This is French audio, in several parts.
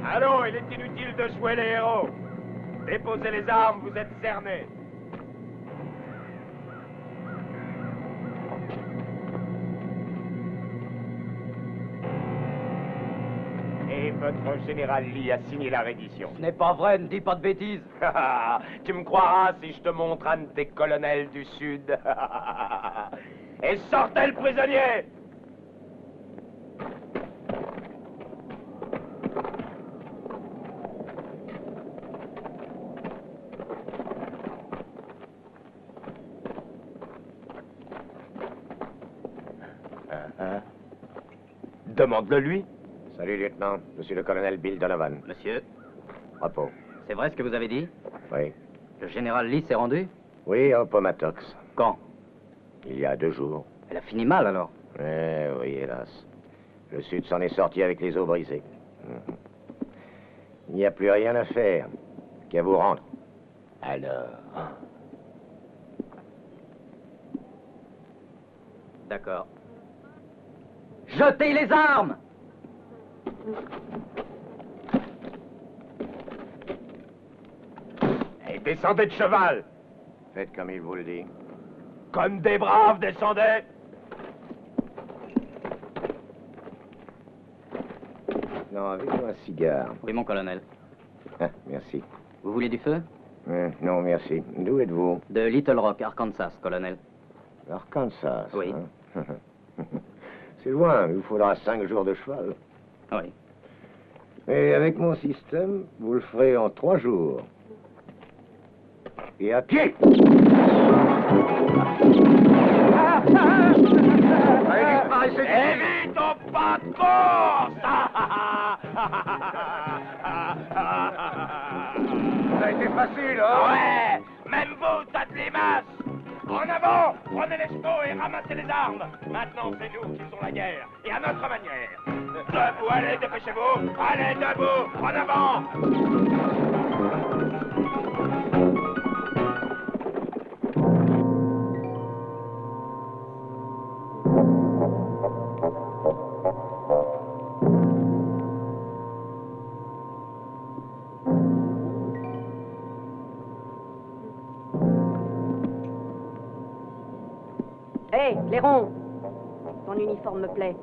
Allons, il est inutile de jouer les héros. Déposez les armes, vous êtes cernés. Et votre général Lee a signé la reddition. Ce n'est pas vrai, ne dis pas de bêtises. Tu me croiras si je te montre un de tes colonels du Sud. Et sortez le prisonnier! Demande-le lui. Salut, lieutenant. Je suis le colonel Bill Donovan. Monsieur, Repos. c'est vrai ce que vous avez dit? Oui. Le général Lee s'est rendu? Oui, au Pomatox. Quand? Il y a 2 jours. Elle a fini mal, alors. Oui, hélas. Le Sud s'en est sorti avec les os brisés. Il n'y a plus rien à faire qu'à vous rendre. Alors... D'accord. Jetez les armes! Et descendez de cheval. Faites comme il vous le dit. Comme des braves, descendez. Non, avec-moi un cigare. Oui, mon colonel. Ah, merci. Vous voulez du feu? Non, merci. D'où êtes-vous? De Little Rock, Arkansas, colonel. Arkansas. Oui. Hein? C'est loin, il vous faudra 5 jours de cheval. Oui. Et avec mon système, vous le ferez en 3 jours. Et à pied. Allez, disparaissez. Évite au pas de course. Ça a été facile, hein? Ouais. Même vous, tâtez les masses. En avant. Prenez l'escaut et ramassez les armes. Maintenant, c'est nous qui faisons la guerre. Et à notre manière. Debout, allez, dépêchez-vous. Allez, debout. En avant. Clairon, ton uniforme me plaît.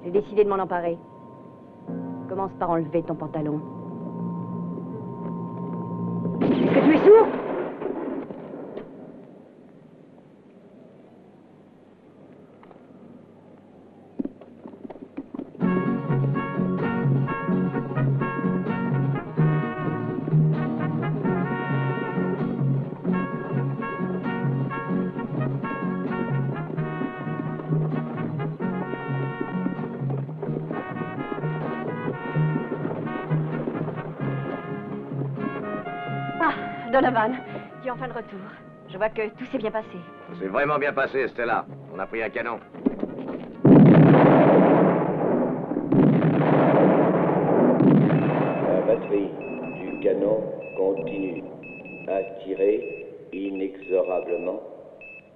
J'ai décidé de m'en emparer. Commence par enlever ton pantalon. Est-ce que tu es sourd? Donovan, tu es enfin de retour. Je vois que tout s'est bien passé. C'est vraiment bien passé, Stella. On a pris un canon. La batterie du canon continue à tirer inexorablement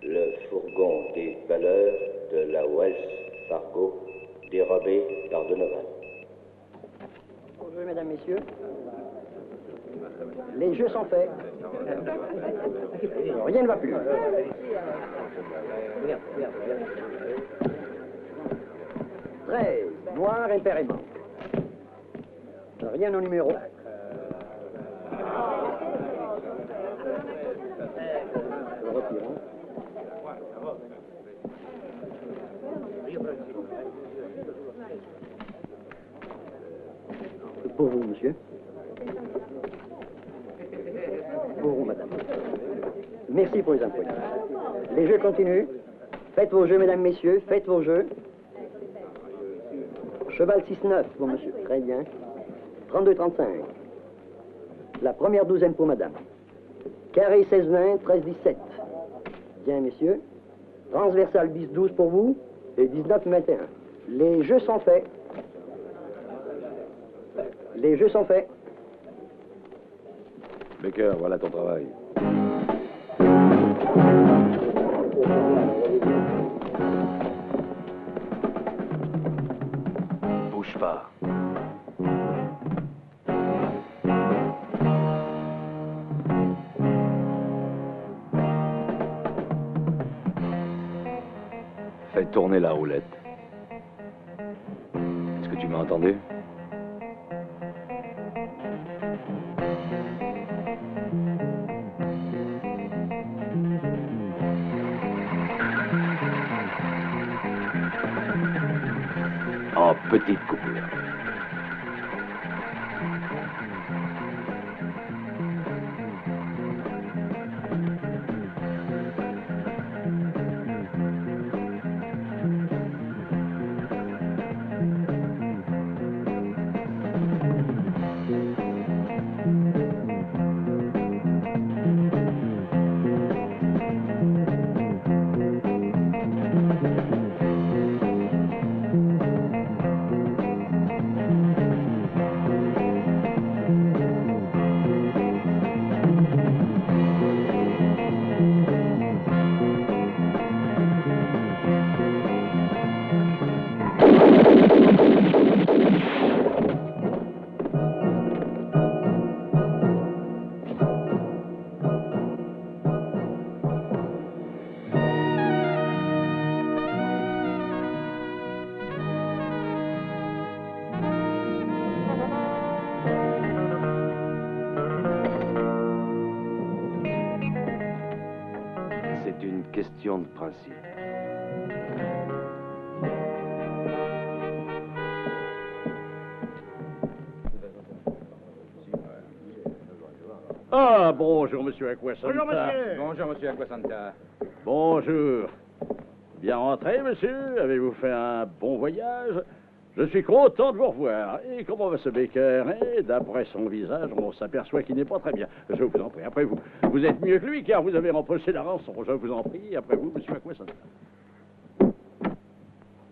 le fourgon des valeurs de la Wells Fargo dérobé par Donovan. Bonjour, mesdames, messieurs. Les jeux sont faits. Rien ne va plus. 13, noir impérément. Rien au numéro. Le retirons. Pour vous, monsieur. Pour vous, madame. Merci pour les employés. Les jeux continuent. Faites vos jeux, mesdames, messieurs. Faites vos jeux. Cheval 6-9 pour monsieur. Très bien. 32-35. La première douzaine pour madame. Carré 16-20, 13-17. Bien, messieurs. Transversal 10-12 pour vous. Et 19-21. Les jeux sont faits. Les jeux sont faits. Baker, voilà ton travail. Bouge pas. Fais tourner la roulette. Est-ce que tu m'as entendu? En petite coupure. C'est une question de principe. Ah, bonjour, monsieur Aquasanta. Bonjour, monsieur. Bonjour, monsieur Aquasanta. Bonjour. Bien rentré, monsieur? Avez-vous fait un bon voyage? Je suis content de vous revoir. Et comment va ce Baker? Et d'après son visage, on s'aperçoit qu'il n'est pas très bien. Je vous en prie, après vous. Vous êtes mieux que lui, car vous avez rempoché la rançon. Je vous en prie, après vous, monsieur Aquasanta.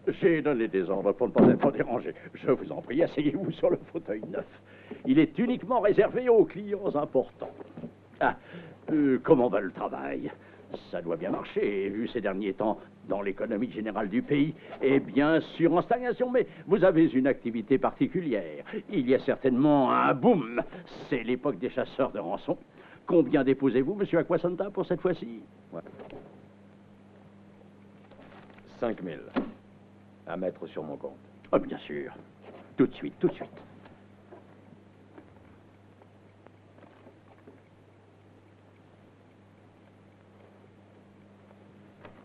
J'ai donné des ordres pour ne pas être dérangé. Je vous en prie, asseyez-vous sur le fauteuil neuf. Il est uniquement réservé aux clients importants. Ah, comment va le travail? Ça doit bien marcher, vu ces derniers temps, dans l'économie générale du pays, et bien sûr en stagnation, mais vous avez une activité particulière. Il y a certainement un boom. C'est l'époque des chasseurs de rançon. Combien déposez-vous, monsieur Aquasanta, pour cette fois-ci? 5 000. À mettre sur mon compte. Oh, bien sûr. Tout de suite, tout de suite.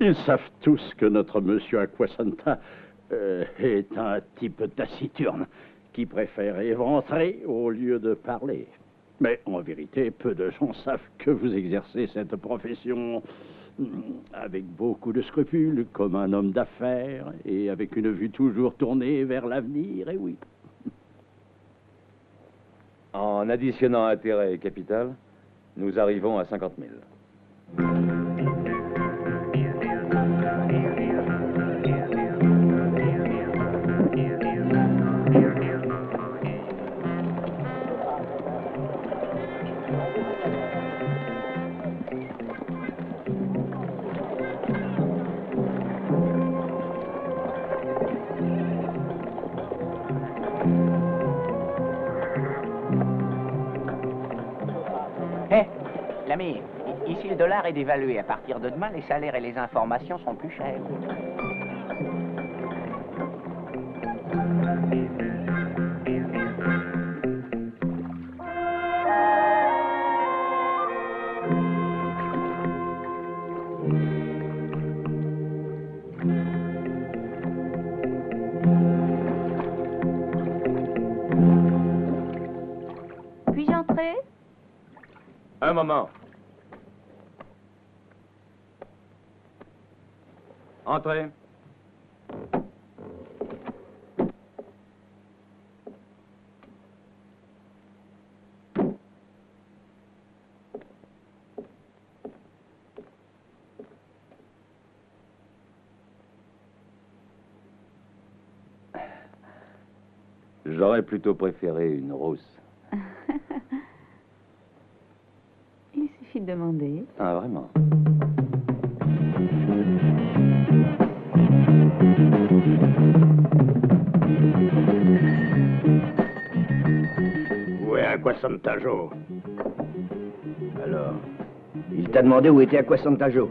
Ils savent tous que notre monsieur Aquasanta est un type taciturne qui préfère éventrer au lieu de parler. Mais en vérité, peu de gens savent que vous exercez cette profession avec beaucoup de scrupules, comme un homme d'affaires, et avec une vue toujours tournée vers l'avenir, et oui. En additionnant intérêt et capital, nous arrivons à 50 000. L'ami, ici le dollar est dévalué. À partir de demain, les salaires et les informations sont plus chers. Puis-je entrer? Un moment. Entrez. J'aurais plutôt préféré une rousse. Il suffit de demander. Ah, vraiment? Où est Aquasantajo? Alors, il t'a demandé où était Aquasantajo.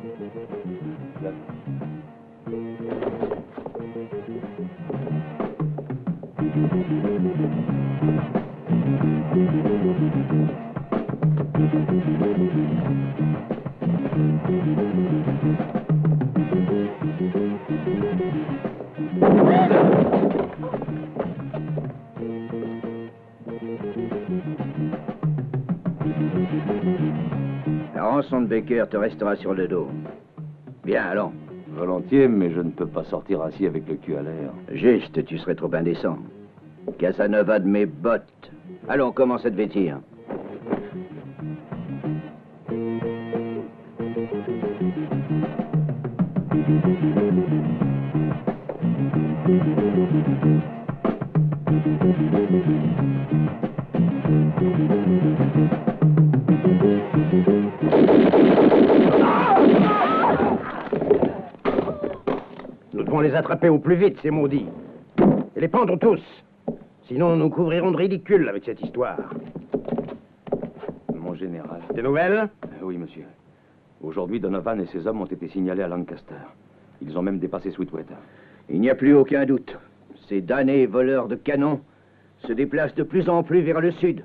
La rançon de Baker te restera sur le dos. Bien, allons. Volontiers, mais je ne peux pas sortir ainsi avec le cul à l'air. Juste, tu serais trop indécent. Casanova de mes bottes. Allons, commence à te vêtir. Nous devons les attraper au plus vite, ces maudits. Et les pendre tous. Sinon, nous couvrirons de ridicule avec cette histoire. Mon général. Des nouvelles? Oui, monsieur. Aujourd'hui, Donovan et ses hommes ont été signalés à Lancaster. Ils ont même dépassé Sweetwater. Il n'y a plus aucun doute. Ces damnés voleurs de canons se déplacent de plus en plus vers le sud.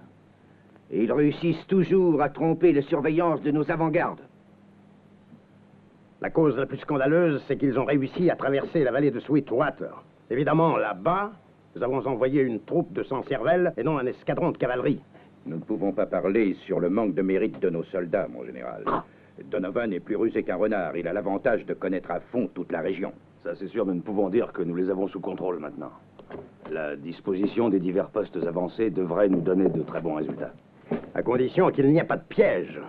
Et ils réussissent toujours à tromper les surveillances de nos avant-gardes. La cause la plus scandaleuse, c'est qu'ils ont réussi à traverser la vallée de Sweetwater. Évidemment, là-bas, nous avons envoyé une troupe de 100 cervelles et non un escadron de cavalerie. Nous ne pouvons pas parler sur le manque de mérite de nos soldats, mon général. Donovan est plus rusé qu'un renard. Il a l'avantage de connaître à fond toute la région. Ça, c'est sûr, nous ne pouvons dire que nous les avons sous contrôle maintenant. La disposition des divers postes avancés devrait nous donner de très bons résultats. À condition qu'il n'y ait pas de piège.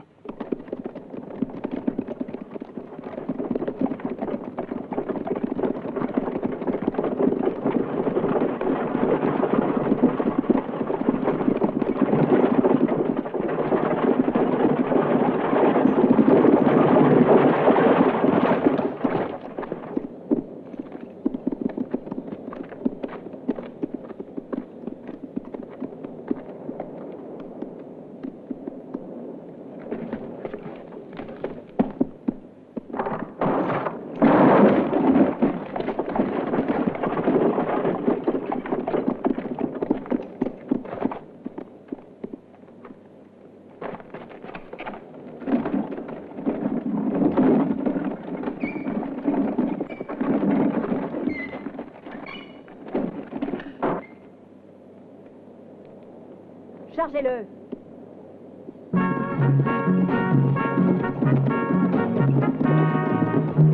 Chargez-le.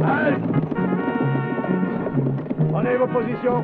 Allez! Prenez vos positions.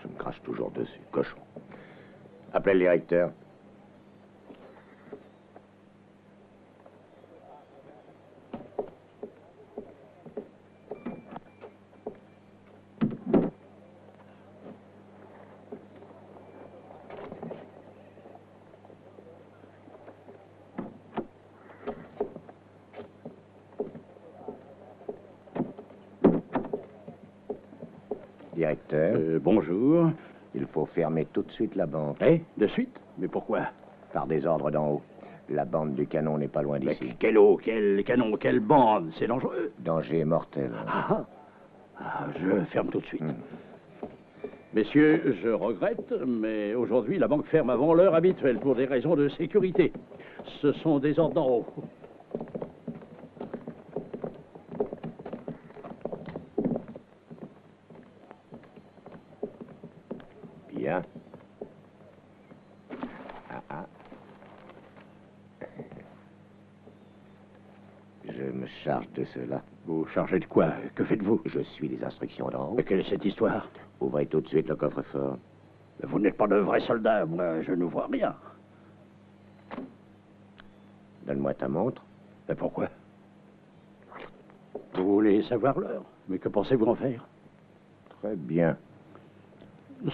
Je me crache toujours dessus, cochon. Appelez le directeur. Directeur, Bonjour. il faut fermer tout de suite la banque. Eh, de suite? Mais pourquoi? Par des ordres d'en haut. La bande du canon n'est pas loin Mais d'ici. quel eau, quel canon, quelle bande, c'est dangereux. Danger mortel. Je ferme tout de suite. Messieurs, je regrette, mais aujourd'hui, la banque ferme avant l'heure habituelle pour des raisons de sécurité. Ce sont des ordres d'en haut. Bien. Ah. Je me charge de cela. Vous chargez de quoi? Que faites-vous? Je suis les instructions d'en haut. Mais quelle est cette histoire? Ouvrez tout de suite le coffre-fort. Vous n'êtes pas de vrais soldats, moi, je ne vois rien. Donne-moi ta montre. Mais pourquoi? Vous voulez savoir l'heure? Mais que pensez-vous en faire? Très bien.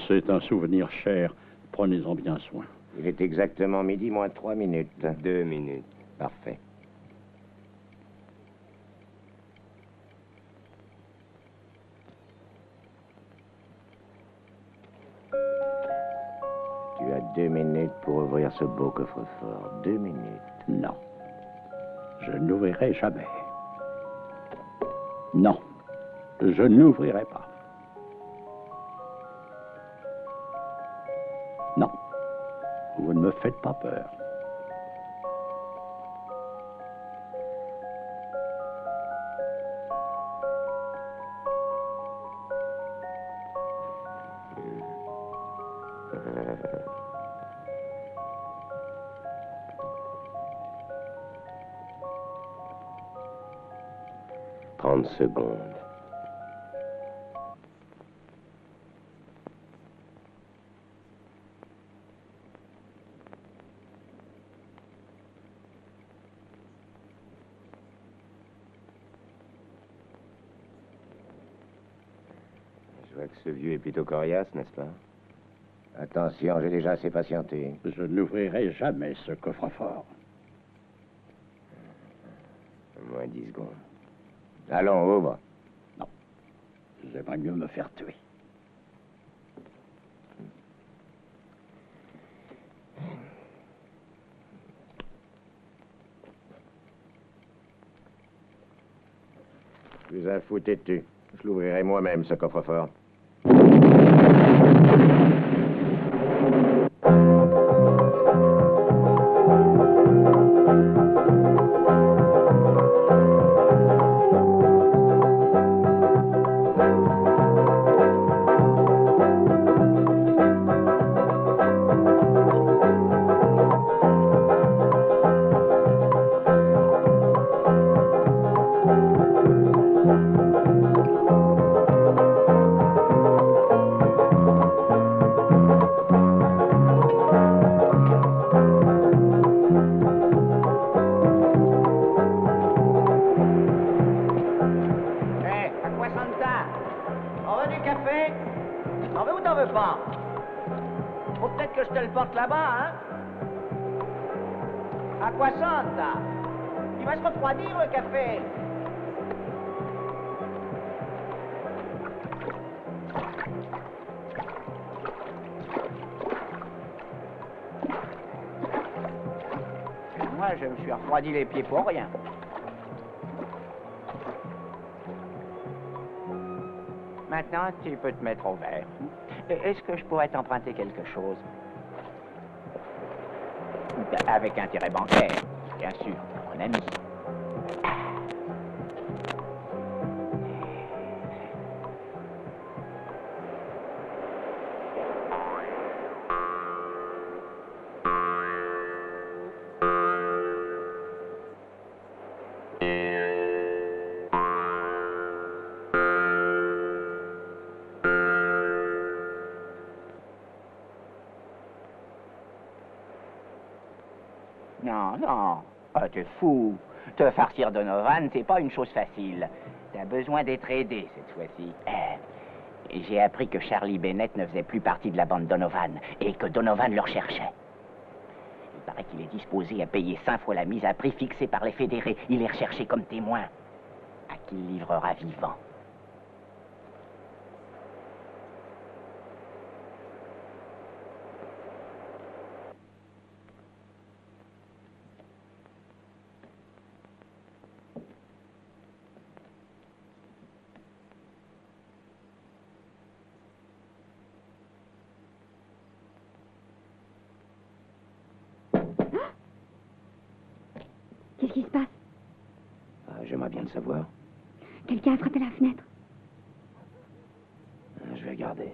C'est un souvenir cher. Prenez-en bien soin. Il est exactement midi moins 3 minutes. 2 minutes. Parfait. Tu as 2 minutes pour ouvrir ce beau coffre-fort. 2 minutes. Non. Je n'ouvrirai jamais. Non. Je n'ouvrirai pas. Non. Vous ne me faites pas peur. Secondes. Je vois que ce vieux est plutôt coriace, n'est-ce pas? Attention, j'ai déjà assez patienté. Je n'ouvrirai jamais ce coffre-fort. Moins 10 secondes. Allons, ouvre. Non. J'aimerais mieux me faire tuer. Je suis un fou têtu. Je l'ouvrirai moi-même, ce coffre-fort. enfant. Faut peut-être que je te le porte là-bas, hein? À quoi ça, là? Il va se refroidir, le café. Moi, je me suis refroidi les pieds pour rien. Maintenant, tu peux te mettre au vert. Est-ce que je pourrais t'emprunter quelque chose? Avec intérêt bancaire, bien sûr, mon ami. Non, non, ah, t'es fou. Te farcir Donovan, c'est pas une chose facile. T'as besoin d'être aidé cette fois-ci. J'ai appris que Charlie Bennett ne faisait plus partie de la bande Donovan et que Donovan le recherchait. Il paraît qu'il est disposé à payer 5 fois la mise à prix fixée par les fédérés. Il est recherché comme témoin, à qui il livrera vivant. Qu'est-ce qui se passe? J'aimerais bien le savoir. Quelqu'un a frappé la fenêtre. Je vais regarder.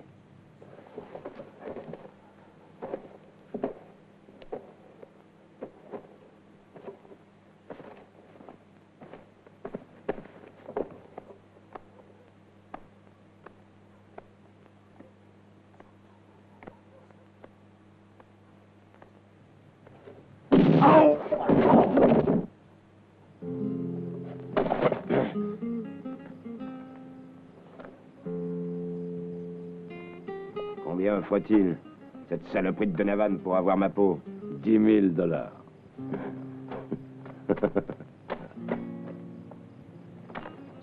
Combien faut-il, cette saloperie de Donovan, pour avoir ma peau? 10 000 $.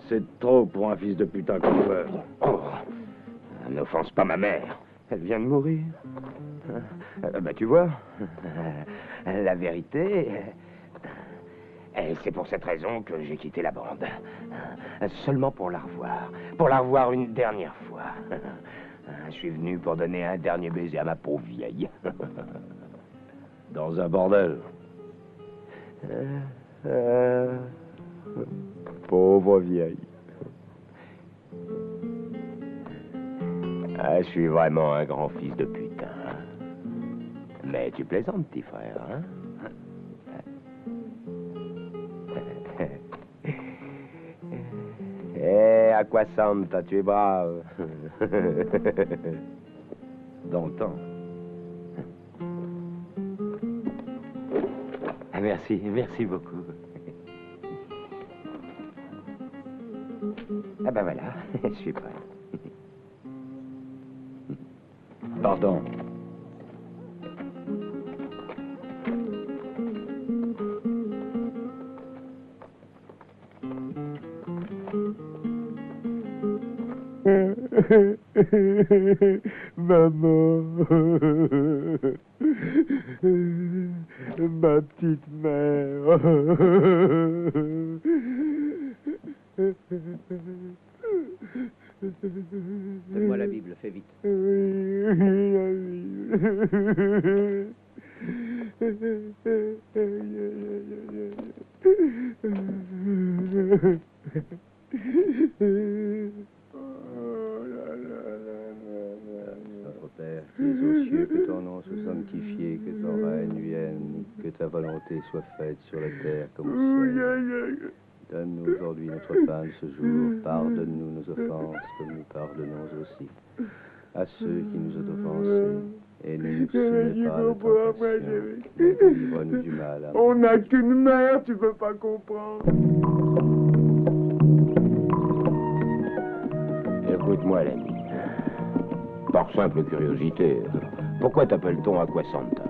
C'est trop pour un fils de putain comme toi. Oh, n'offense pas ma mère. Elle vient de mourir. Bah, tu vois, la vérité, c'est pour cette raison que j'ai quitté la bande. Seulement pour la revoir. Pour la revoir une dernière fois. Je suis venu pour donner un dernier baiser à ma pauvre vieille. Dans un bordel. Pauvre vieille. Je suis vraiment un grand fils de putain. Mais tu plaisantes, petit frère, hein? À quoi Santa, tu es brave. Dans le temps. Merci, merci beaucoup. Ah ben voilà, je suis prêt. Pardon. Maman, ma petite mère. Donne-moi la Bible, fais vite. Notre Père, qui es aux cieux, que ton nom soit sanctifié, que ton règne vienne, que ta volonté soit faite sur la terre comme au ciel. Donne-nous aujourd'hui notre pain de ce jour. Pardonne-nous nos offenses, comme nous pardonnons aussi à ceux qui nous ont offensés. Et ne nous soumets pas à la tentation, mais délivre-nous du mal. Amen. On n'a qu'une mère, tu peux pas comprendre. Écoute-moi, l'ami. Par simple curiosité, pourquoi t'appelle-t-on Aquasanta?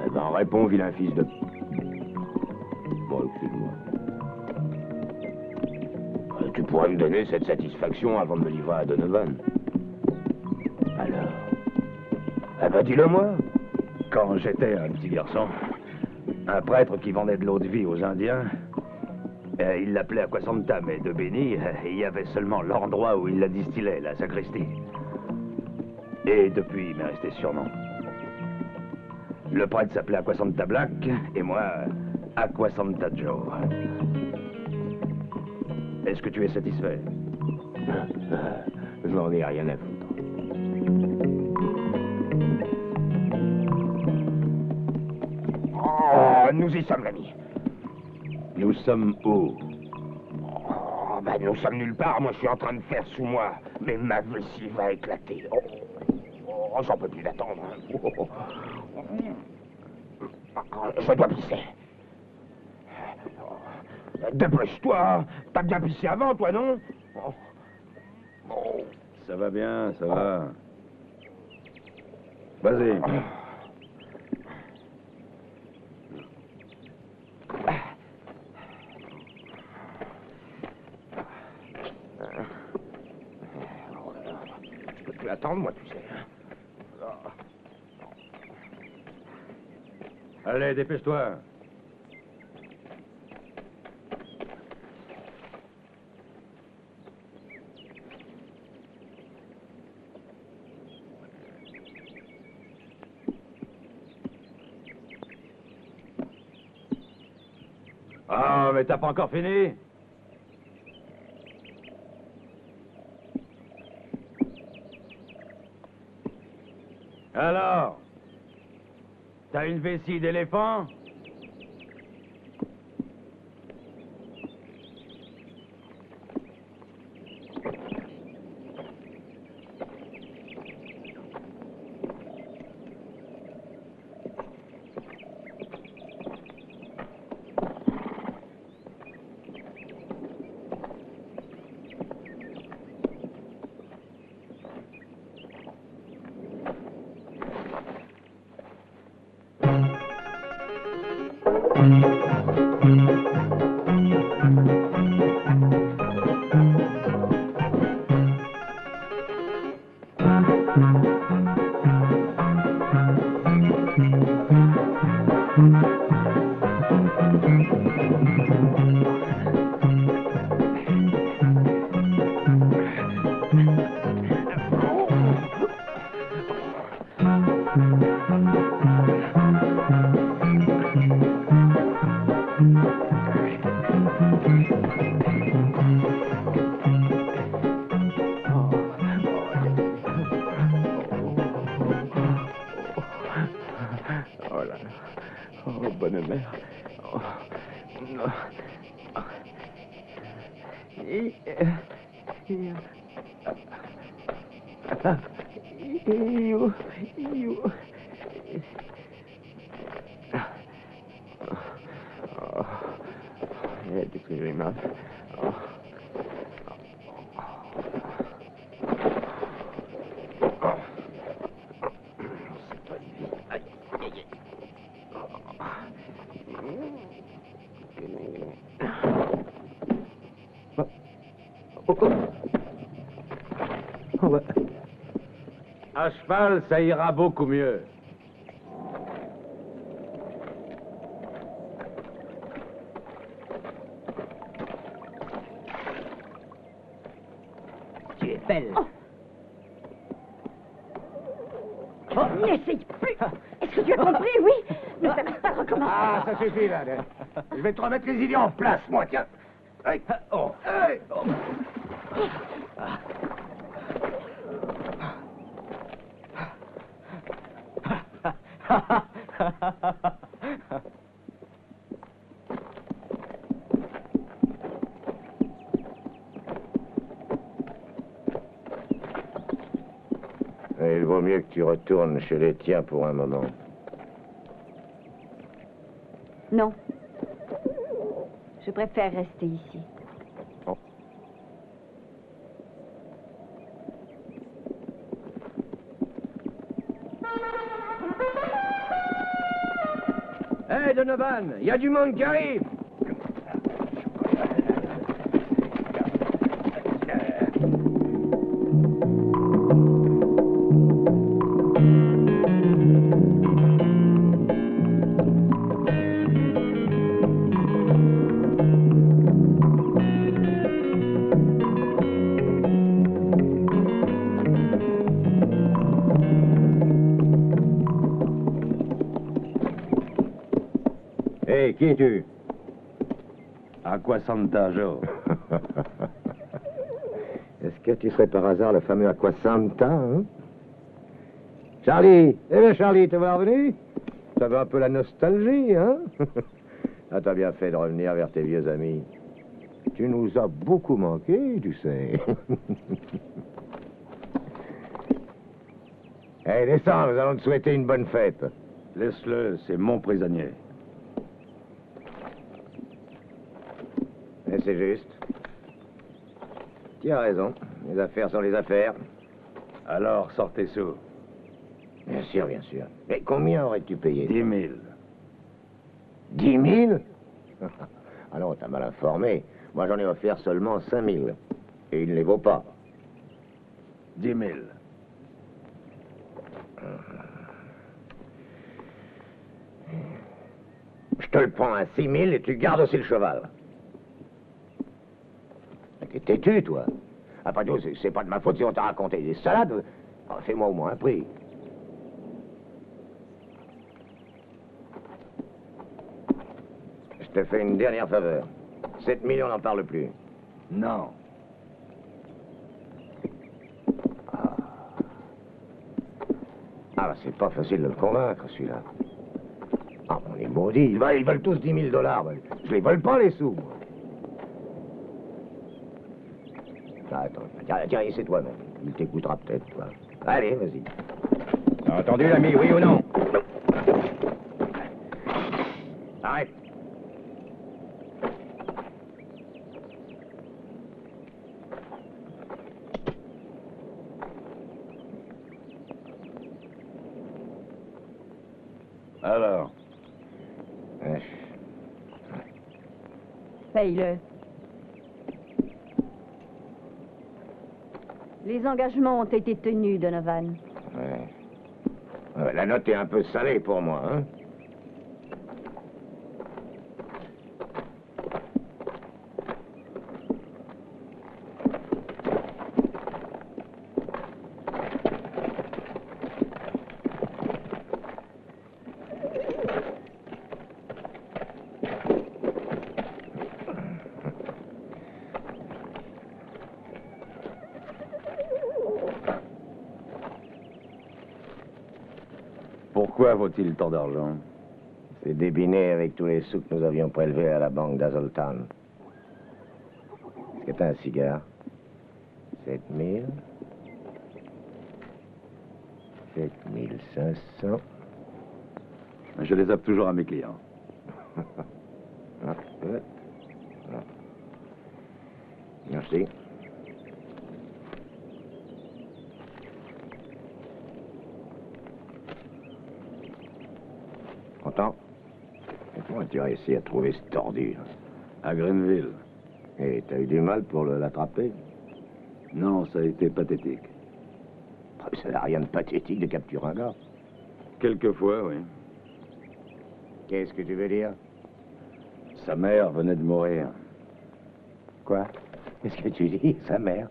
Eh ben, réponds, vilain fils de... Bon, excuse-moi. Tu pourrais me donner cette satisfaction avant de me livrer à Donovan. Alors? Eh ben, dis-le-moi. Quand j'étais un petit garçon, un prêtre qui vendait de l'eau de vie aux Indiens, il l'appelait Aquasanta, mais de béni, il y avait seulement l'endroit où il la distillait, la sacristie. Et depuis, il m'est resté ce surnom. Le prêtre s'appelait Aquasanta Black, et moi, Aquasanta Joe. Est-ce que tu es satisfait? Je n'en ai rien à foutre. Oh, nous y sommes, l'ami. Nous sommes où? Oh, ben, nous sommes nulle part. Moi, je suis en train de faire sous moi. Mais ma vessie va éclater. Oh, j'en peux plus d'attendre. Je dois pisser. Dépêche-toi. T'as bien pissé avant, toi, non? Ça va bien, ça va. Vas-y. Je peux plus attendre, moi, tu sais. Allez, dépêche-toi. Ah, mais t'as pas encore fini? Alors? T'as une vessie d'éléphant? À cheval, ça ira beaucoup mieux. Tu es belle. Oh, n'essaye plus. Est-ce que tu as compris, oui? Ne t'amuse pas de recommencer. Ah, ça suffit, là. Je vais te remettre les idées en place, moi, tiens. Hey. Oh. Hey. Oh. Il vaut mieux que tu retournes chez les tiens pour un moment. Non. Je préfère rester ici. Oh. Donovan, il y a du monde qui arrive. Hé, qui es-tu? Aquasanta Joe. Est-ce que tu serais par hasard le fameux Aquasanta, hein? Charlie! Eh bien, Charlie, te voilà revenu? Ça va un peu la nostalgie, hein? Ah, t'as bien fait de revenir vers tes vieux amis. Tu nous as beaucoup manqué, tu sais. Hé, descends, nous allons te souhaiter une bonne fête. Laisse-le, c'est mon prisonnier. Et c'est juste. Tu as raison. Les affaires sont les affaires. Alors, sors tes sous. Bien sûr, bien sûr. Mais combien aurais-tu payé? 10 000. 10 000? Ah non, t'as mal informé. Moi, j'en ai offert seulement 5 000. Et il ne les vaut pas. 10 000. Je te le prends à 6 000 et tu gardes aussi le cheval. T'es têtu, toi. Après tout, c'est pas de ma faute si on t'a raconté des salades. Oh, fais-moi au moins un prix. Je te fais une dernière faveur. 7 000, on n'en parle plus. Non. Ah, c'est pas facile de le convaincre, celui-là. Ah, on est maudits. Ils veulent tous 10 000 $. Je les vole pas, les sous, moi. Ah, attends, tiens, c'est toi-même. Il t'écoutera peut-être, toi. Allez, vas-y. T'as entendu, l'ami, oui ou non? Arrête. Alors? Paye-le. Les engagements ont été tenus, Donovan. Ouais. La note est un peu salée pour moi, hein? Pourquoi vaut-il tant d'argent? C'est débiné avec tous les sous que nous avions prélevés à la banque d'Azoltan. Est-ce que t'as un cigare? 7 000. 7 500. Je les zappe toujours à mes clients. Merci. Content? Et comment tu as réussi à trouver ce tordu? À Greenville. Et t'as eu du mal pour l'attraper? Non, ça a été pathétique. Ça n'a rien de pathétique de capturer un gars. Quelquefois, oui. Qu'est-ce que tu veux dire? Sa mère venait de mourir. Quoi? Qu'est-ce que tu dis, sa mère?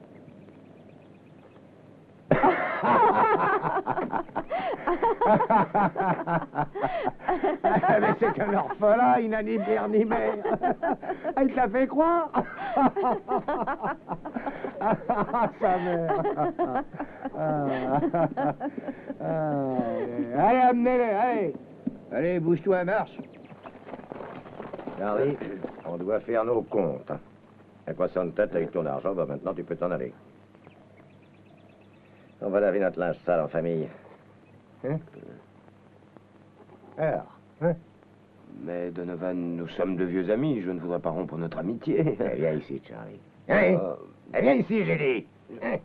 Mais c'est un orphelin, il n'a ni père ni mère. Il te l'a fait croire. Sa mère. Allez, amenez-le, allez. Allez, bouge-toi, marche. Charlie, on doit faire nos comptes. À quoi ça de tête avec ton argent? Bah, maintenant, tu peux t'en aller. On va laver notre linge sale en famille. Hein? Alors, hein? Mais Donovan, nous sommes de vieux amis. Je ne voudrais pas rompre notre amitié. Eh, viens ici, Charlie. Hein? Eh, viens ici, j'ai dit. Hein?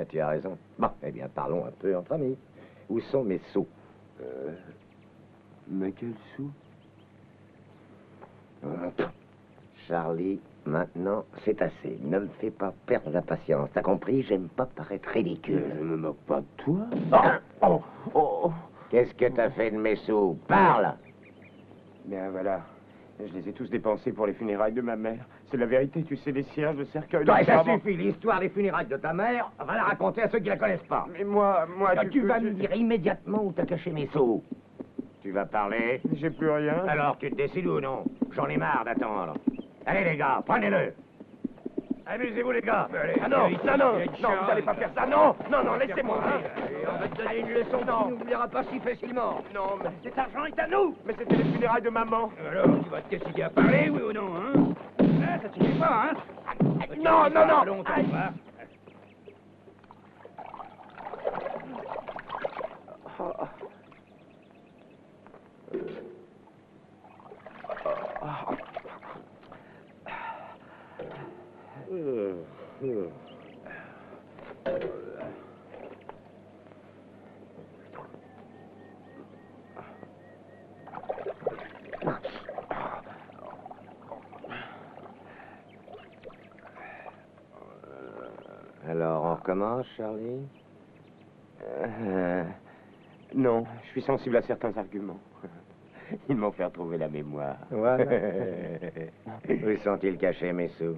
Tu as raison. Bon, eh bien, parlons un peu entre amis. Où sont mes sous? Mais quel sou? Charlie, maintenant, c'est assez. Ne me fais pas perdre la patience. T'as compris? J'aime pas paraître ridicule. Je me moque pas de toi. Qu'est-ce que t'as fait de mes sous? Parle! Ben voilà. Je les ai tous dépensés pour les funérailles de ma mère. C'est la vérité, tu sais, les cierges, le cercueil... Toi, le ça savon. suffit. L'histoire des funérailles de ta mère, va la raconter à ceux qui la connaissent pas. Mais moi, Tu vas me dire immédiatement où t'as caché mes sous. Tu vas parler? J'ai plus rien. Alors, tu te décides ou non? J'en ai marre d'attendre. Allez, les gars, prenez-le. Amusez-vous, les gars. Allez, Ah non, non, vous allez pas faire ça, non, laissez-moi. On va te donner une leçon que tu n'oublieras pas si facilement. Non, mais cet argent est à nous. Mais c'était les funérailles de maman. Alors, tu vas te décider à parler, oui ou non, hein? Ça suffit pas, hein? Non. Longtemps, hein? Alors, on recommence, Charlie? Non, je suis sensible à certains arguments. Ils m'ont fait retrouver la mémoire. Voilà. Où sont-ils cachés, mes sous?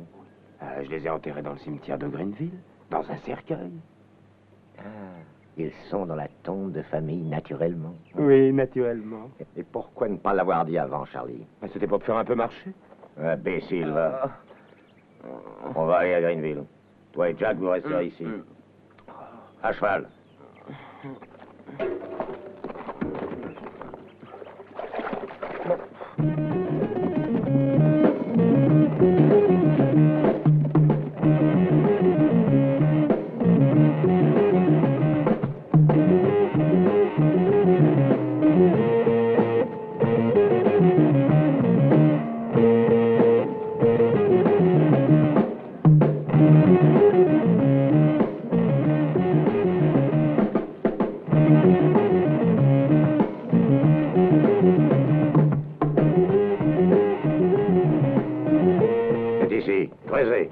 Je les ai enterrés dans le cimetière de Greenville, dans un cercueil. Ah, ils sont dans la tombe de famille, naturellement. Oui, naturellement. Et pourquoi ne pas l'avoir dit avant, Charlie? C'était pour te faire un peu marcher. Imbécile, va. On va aller à Greenville. Toi et Jack, vous resterez ici. À cheval. C'est ici. Creusez.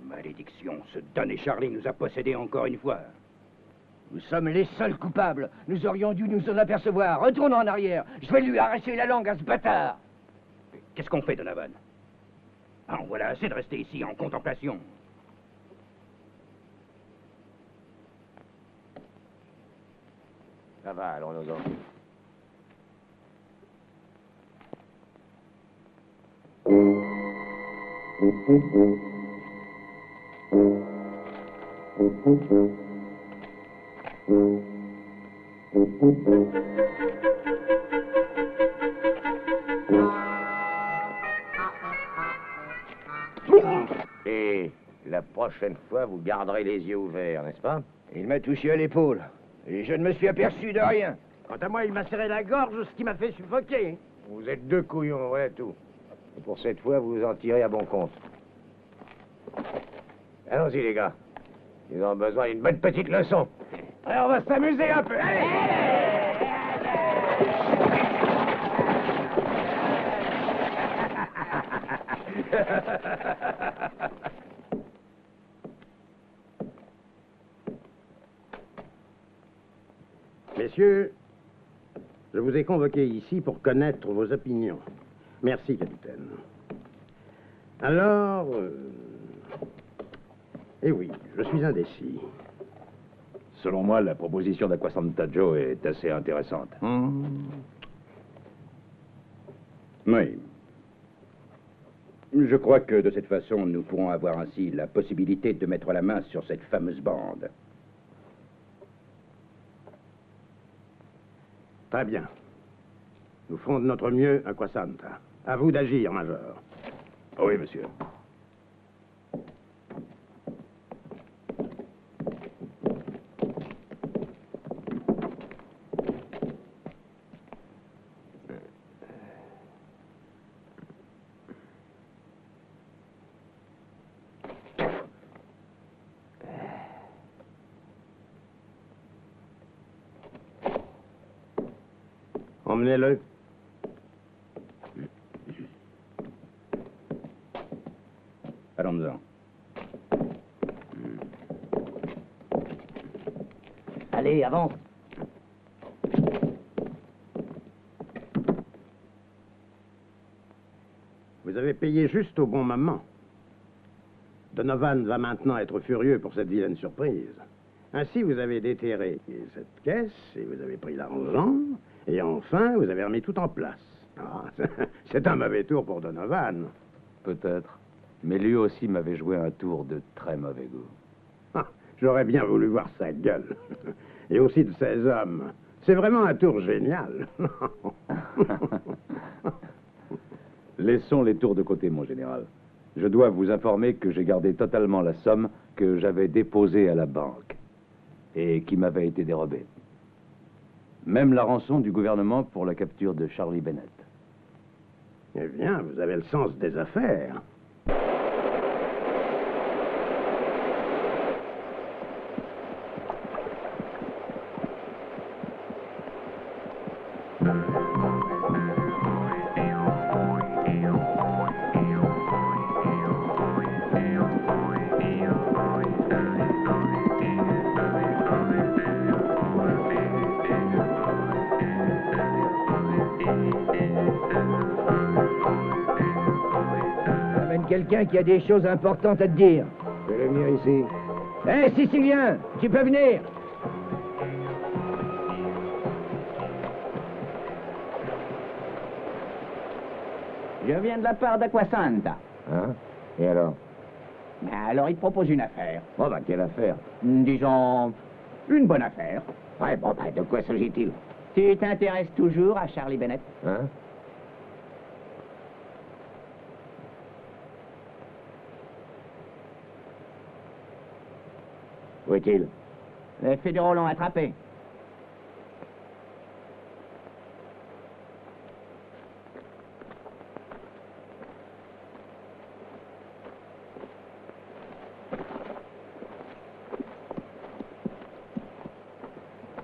Malédiction, ce damné Charlie nous a possédés encore une fois. Nous sommes les seuls coupables. Nous aurions dû nous en apercevoir. Retournons en arrière. Je vais lui arracher la langue à ce bâtard. Qu'est-ce qu'on fait, Donovan? Ah, voilà assez de rester ici en contemplation. Ça va, allons-nous-en. Et la prochaine fois, vous garderez les yeux ouverts, n'est-ce pas? Il m'a touché à l'épaule. Et je ne me suis aperçu de rien. Quant à moi, il m'a serré la gorge, ce qui m'a fait suffoquer. Vous êtes deux couillons, voilà tout. Et pour cette fois, vous en tirez à bon compte. Allons-y, les gars. Ils ont besoin d'une bonne petite leçon. Allez, on va s'amuser un peu. Messieurs, je vous ai convoqués ici pour connaître vos opinions. Merci, capitaine. Alors, eh oui, je suis indécis. Selon moi, la proposition d'Acquasanta Joe est assez intéressante. Oui. Je crois que de cette façon, nous pourrons avoir ainsi la possibilité de mettre la main sur cette fameuse bande. Très bien. Nous ferons de notre mieux, Acquasanta. À vous d'agir, Major. Oui, monsieur. Emmenez-le. Allons-en. Allez, avance. Vous avez payé juste au bon moment. Donovan va maintenant être furieux pour cette vilaine surprise. Ainsi, vous avez déterré cette caisse et vous avez pris l'argent. Et enfin, vous avez remis tout en place. Ah, c'est un mauvais tour pour Donovan. Peut-être. Mais lui aussi m'avait joué un tour de très mauvais goût. Ah, j'aurais bien voulu voir sa gueule. Et aussi de ses hommes. C'est vraiment un tour génial. Laissons les tours de côté, mon général. Je dois vous informer que j'ai gardé totalement la somme que j'avais déposée à la banque et qui m'avait été dérobée. Même la rançon du gouvernement pour la capture de Charlie Bennett. Eh bien, vous avez le sens des affaires. Amène quelqu'un qui a des choses importantes à te dire. Je vais venir ici. Hé, Sicilien, tu peux venir. Je viens de la part d'Acquasanta. Hein? Et alors? Alors, il te propose une affaire. Oh, bah, quelle affaire? Disons, une bonne affaire. Ouais, bon, bah, de quoi s'agit-il? Tu t'intéresses toujours à Charlie Bennett? Hein? Où est-il? Les fédéraux l'ont attrapé.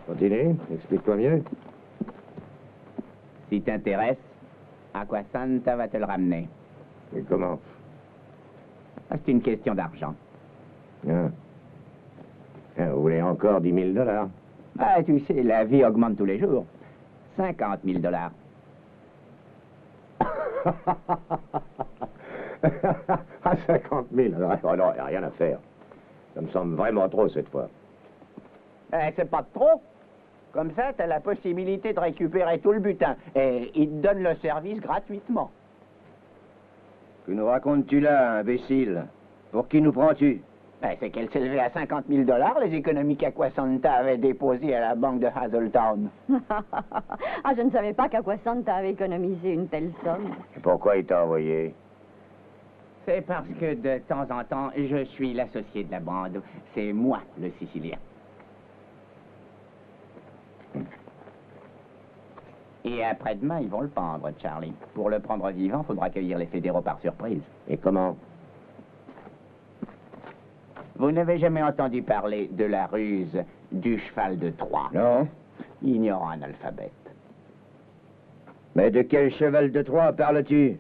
Continue, explique-toi mieux. Si t'intéresse, Acquasanta va te le ramener. Et comment? C'est une question d'argent. Hein? Vous voulez encore 10 000 $? Ah, tu sais, la vie augmente tous les jours. 50 000 $. Ah, 50 000. Oh non, il n'y a rien à faire. Ça me semble vraiment trop cette fois. C'est pas trop. Comme ça, t'as la possibilité de récupérer tout le butin. Et ils te donnent le service gratuitement. Que nous racontes-tu là, imbécile? Pour qui nous prends-tu? C'est qu'elle s'élevait à 50 000 $, les économies qu'Acquasanta avait déposées à la banque de Hazeltown. Ah, je ne savais pas qu'Acquasanta avait économisé une telle somme. Et pourquoi il t'a envoyé? C'est parce que de temps en temps, je suis l'associé de la bande. C'est moi, le Sicilien. Et après-demain, ils vont le pendre, Charlie. Pour le prendre vivant, faudra cueillir les fédéraux par surprise. Et comment? Vous n'avez jamais entendu parler de la ruse du cheval de Troie? Non. Ignorant analphabète. Mais de quel cheval de Troie parles-tu?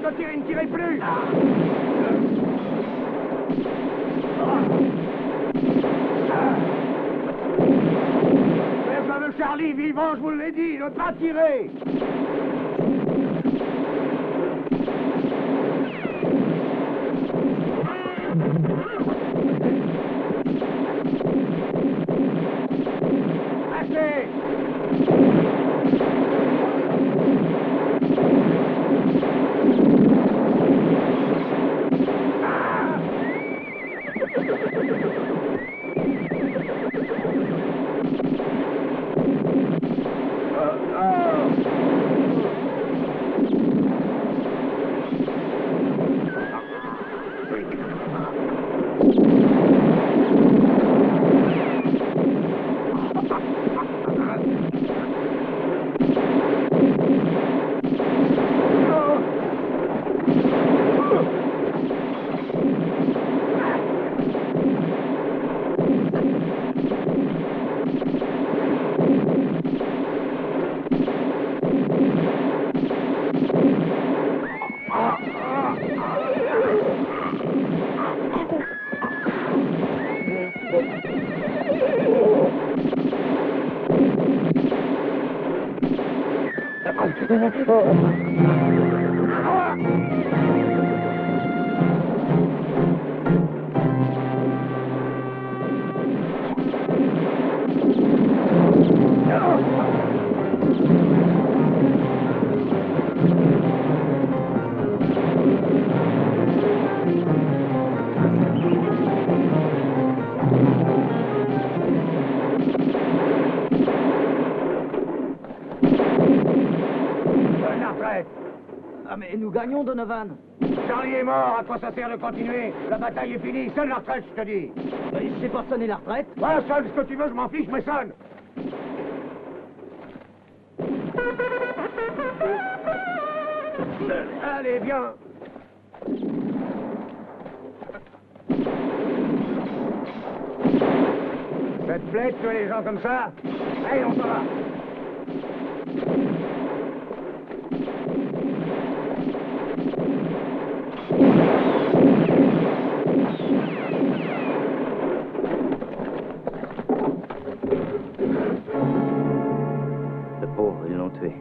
de tirer, ne tirez plus. Le fameux Charlie vivant, je vous l'ai dit, ne pas tirer. Ah mais nous gagnons, Donovan. Charlie est mort, à quoi ça sert de continuer? La bataille est finie, sonne la retraite, je te dis. Mais je sais pas sonner la retraite. Ouais, sonne ce que tu veux, je m'en fiche, mais sonne. Allez, viens. Ça te plaît de tuer les gens comme ça? Allez, on s'en va. Le pauvre, ils l'ont tué.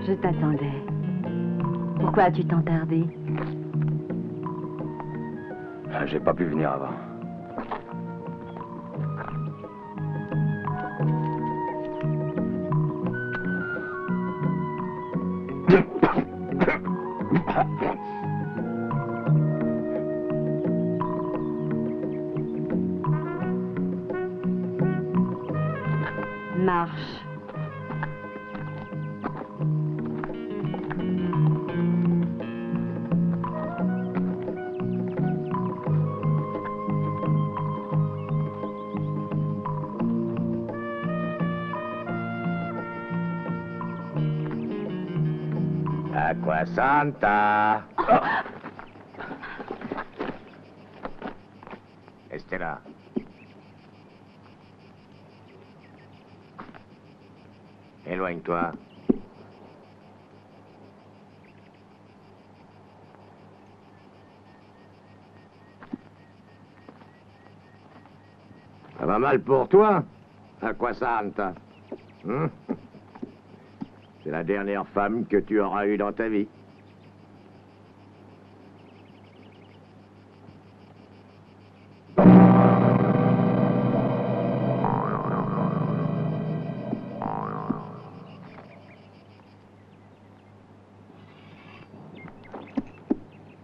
Je t'attendais. Pourquoi as-tu tant tardé? J'ai pas pu venir avant. marche. Acquasanta. Estella. Éloigne-toi. Ça va mal pour toi, Acquasanta. C'est la dernière femme que tu auras eue dans ta vie.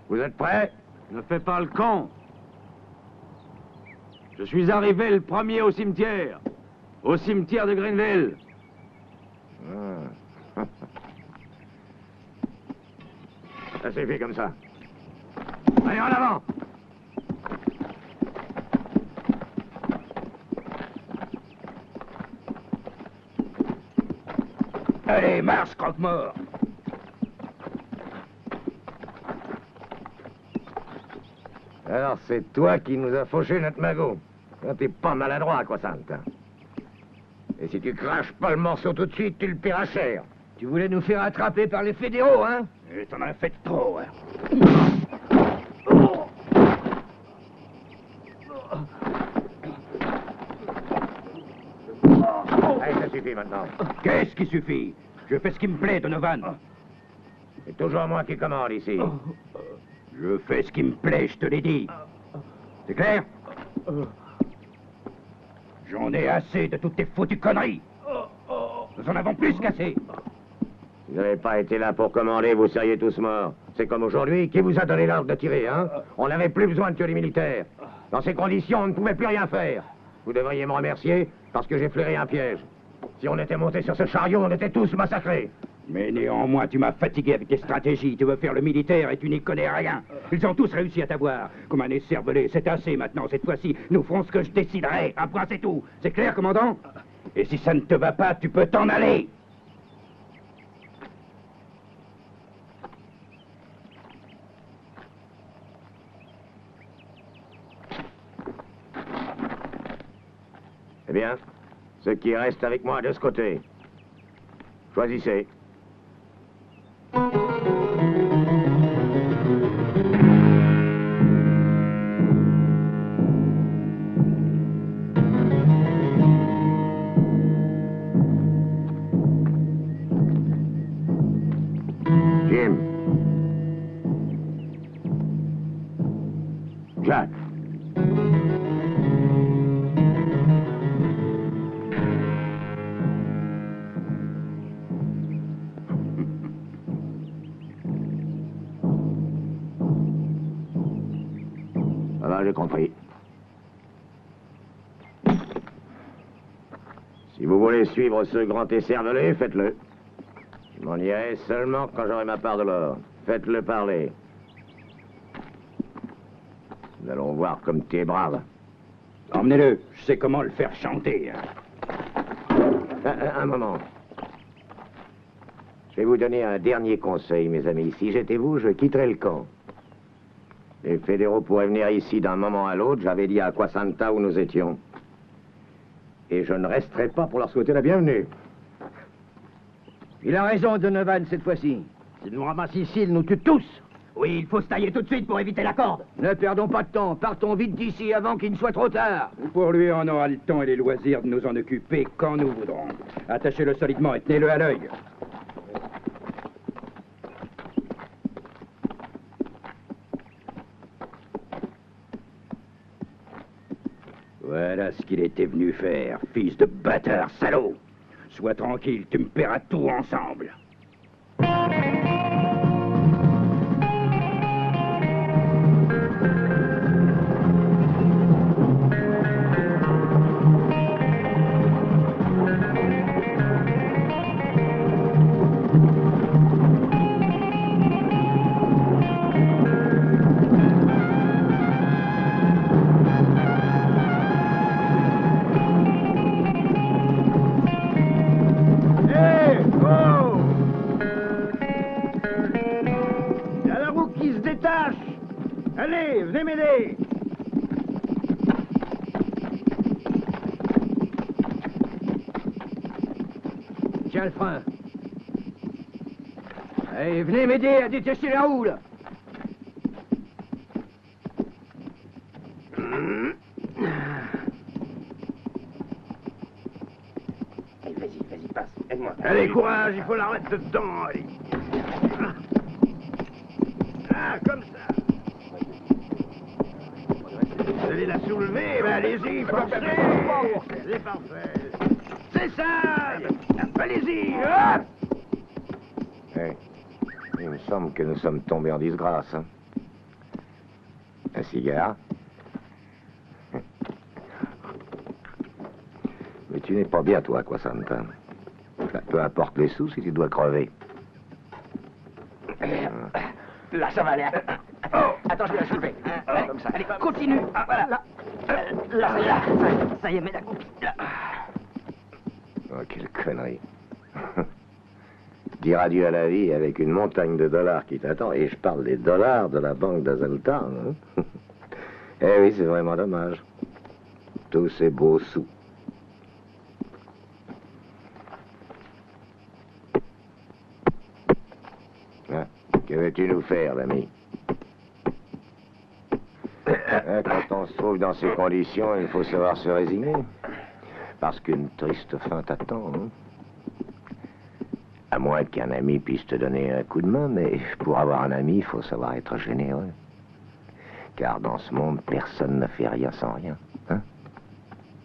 Vous êtes prêts? Ne fais pas le con. Je suis arrivé le premier au cimetière de Greenville. Ça suffit comme ça. Allez, en avant! Allez, marche, croque-mort! Alors, c'est toi qui nous as fauché notre magot. T'es pas maladroit, Acquasanta. Et si tu craches pas le morceau tout de suite, tu le paieras cher. Tu voulais nous faire attraper par les fédéraux, hein? Et t'en as fait trop, hein? Allez, ça suffit maintenant. Qu'est-ce qui suffit? Je fais ce qui me plaît, Donovan. C'est toujours moi qui commande ici. Je fais ce qui me plaît, je te l'ai dit. C'est clair? J'en ai assez de toutes tes foutues conneries. Nous en avons plus qu'assez. Si vous n'avez pas été là pour commander, vous seriez tous morts. C'est comme aujourd'hui. Qui vous a donné l'ordre de tirer, hein? On n'avait plus besoin de tuer les militaires. Dans ces conditions, on ne pouvait plus rien faire. Vous devriez me remercier parce que j'ai flairé un piège. Si on était monté sur ce chariot, on était tous massacrés. Mais néanmoins, tu m'as fatigué avec tes stratégies. Tu veux faire le militaire et tu n'y connais rien. Ils ont tous réussi à t'avoir. Comme un écervelé. C'est assez maintenant. Cette fois-ci, nous ferons ce que je déciderai. Après, c'est tout. C'est clair, commandant? Et si ça ne te va pas, tu peux t'en aller. Eh bien, ceux qui restent avec moi de ce côté. Choisissez. Jim. Jack. Voilà, j'ai compris. Si vous voulez suivre ce grand écervelé, faites-le. Je m'en irai seulement quand j'aurai ma part de l'or. Faites-le parler. Nous allons voir comme tu es brave. Emmenez-le. Je sais comment le faire chanter. Un moment. Je vais vous donner un dernier conseil, mes amis. Si j'étais vous, je quitterais le camp. Les fédéraux pourraient venir ici d'un moment à l'autre. J'avais dit à Acquasanta où nous étions. Et je ne resterai pas pour leur souhaiter la bienvenue. Il a raison, Donovan, cette fois-ci. S'il nous ramasse ici, il nous tue tous. Oui, il faut se tailler tout de suite pour éviter la corde. Ne perdons pas de temps. Partons vite d'ici avant qu'il ne soit trop tard. Pour lui, on aura le temps et les loisirs de nous en occuper quand nous voudrons. Attachez-le solidement et tenez-le à l'œil. Voilà ce qu'il était venu faire, fils de bâtard, salaud. Sois tranquille, tu me paieras tout ensemble. tiens le frein. Allez, venez m'aider à détacher la roue, là. Allez, vas-y, passe. Aide-moi. Allez, courage, il faut la remettre dedans, allez. Ah, comme ça. Vous allez la soulever, ben allez-y, forcez. C'est parfait. C'est ça. Allez-y, hop. Hey, il me semble que nous sommes tombés en disgrâce. Hein. Un cigare? Mais tu n'es pas bien, toi, quoi, Santa. Peu importe les sous si tu dois crever. Là, ça va aller. Attends, je vais la soulever. Allez, comme ça. Allez, continue. Ah, voilà. Là. Ça y est, mets la copie. Là. Oh, quelle connerie. Dire adieu à la vie avec une montagne de dollars qui t'attend, et je parle des dollars de la banque d'Azaltown. Hein. Eh oui, c'est vraiment dommage. Tous ces beaux sous. Hein, que veux-tu nous faire, l'ami? Hein, quand on se trouve dans ces conditions, il faut savoir se résigner. Parce qu'une triste fin t'attend. Hein. À moins qu'un ami puisse te donner un coup de main, mais pour avoir un ami, il faut savoir être généreux. Car dans ce monde, personne ne fait rien sans rien. Hein?